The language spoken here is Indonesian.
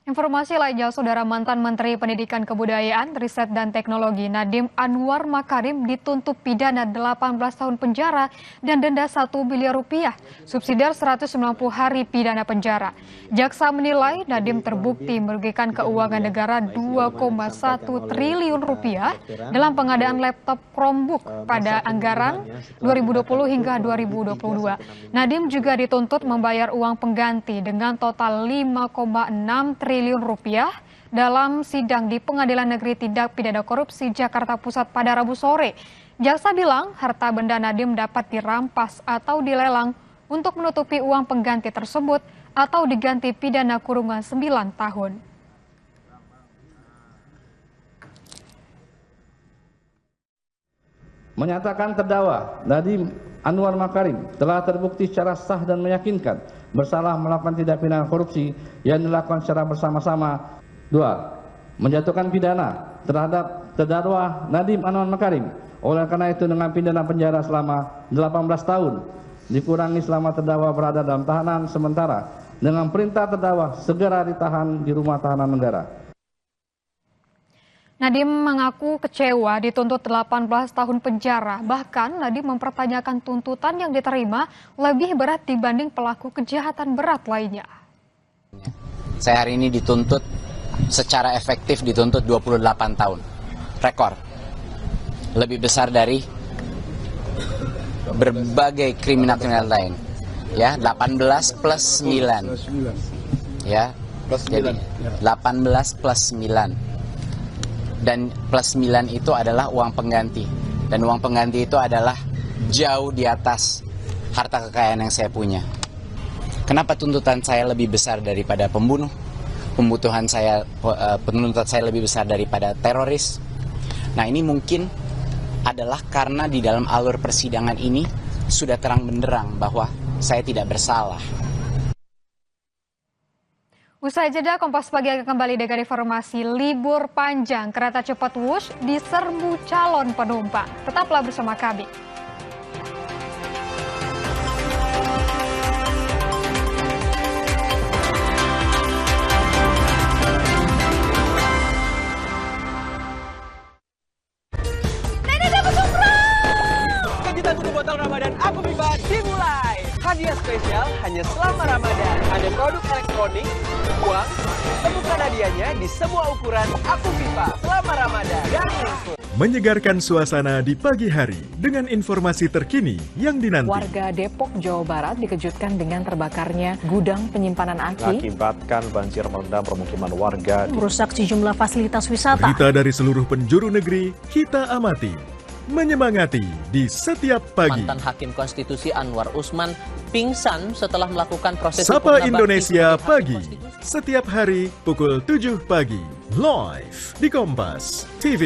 Informasi lainnya, Saudara, mantan Menteri Pendidikan Kebudayaan, Riset dan Teknologi Nadiem Anwar Makarim dituntut pidana 18 tahun penjara dan denda 1 miliar rupiah, subsidiar 190 hari pidana penjara. Jaksa menilai Nadiem terbukti merugikan keuangan negara 2,1 triliun rupiah dalam pengadaan laptop Chromebook pada anggaran 2020 hingga 2022. Nadiem juga dituntut membayar uang pengganti dengan total 5,6 triliun rupiah dalam sidang di Pengadilan Negeri Tindak Pidana Korupsi Jakarta Pusat pada Rabu sore. Jaksa bilang harta benda Nadiem dapat dirampas atau dilelang untuk menutupi uang pengganti tersebut atau diganti pidana kurungan 9 tahun. Menyatakan terdakwa Nadiem Anwar Makarim telah terbukti secara sah dan meyakinkan bersalah melakukan tindak pidana korupsi yang dilakukan secara bersama-sama. 2. Menjatuhkan pidana terhadap terdakwa Nadiem Anwar Makarim. Oleh karena itu dengan pidana penjara selama 18 tahun dikurangi selama terdakwa berada dalam tahanan sementara dengan perintah terdakwa segera ditahan di rumah tahanan negara. Nadiem mengaku kecewa dituntut 18 tahun penjara. Bahkan Nadiem mempertanyakan tuntutan yang diterima lebih berat dibanding pelaku kejahatan berat lainnya. Saya hari ini dituntut secara efektif dituntut 28 tahun. Rekor. Lebih besar dari berbagai kriminal-kriminal lain. Ya, 18 plus 9. Ya. Jadi 18 plus 9. Dan plus 9 itu adalah uang pengganti. Dan uang pengganti itu adalah jauh di atas harta kekayaan yang saya punya. Kenapa tuntutan saya lebih besar daripada pembunuh? Penuntutan saya lebih besar daripada teroris. Nah, ini mungkin adalah karena di dalam alur persidangan ini sudah terang benderang bahwa saya tidak bersalah. Usai jeda, Kompas Pagi akan kembali dengan informasi libur panjang kereta cepat Wush diserbu calon penumpang. Tetaplah bersama kami. Nenek dapat umroh! Kejutan untuk botol Ramadan Aku Viva dimulai. Hadiah spesial hanya selama Ramadan. Ada produk elektronik, uang, temukan hadiahnya di semua ukuran Aku Viva selama Ramadan. Dan menyegarkan suasana di pagi hari dengan informasi terkini yang dinanti. Warga Depok, Jawa Barat dikejutkan dengan terbakarnya gudang penyimpanan aki. Akibatkan banjir merendam permukiman warga. Merusak sejumlah fasilitas wisata. Berita dari seluruh penjuru negeri kita amati. Menyemangati di setiap pagi. Mantan Hakim Konstitusi Anwar Usman pingsan setelah melakukan proses Sapa Indonesia Pagi. Setiap hari pukul 7 pagi. Live di Kompas TV.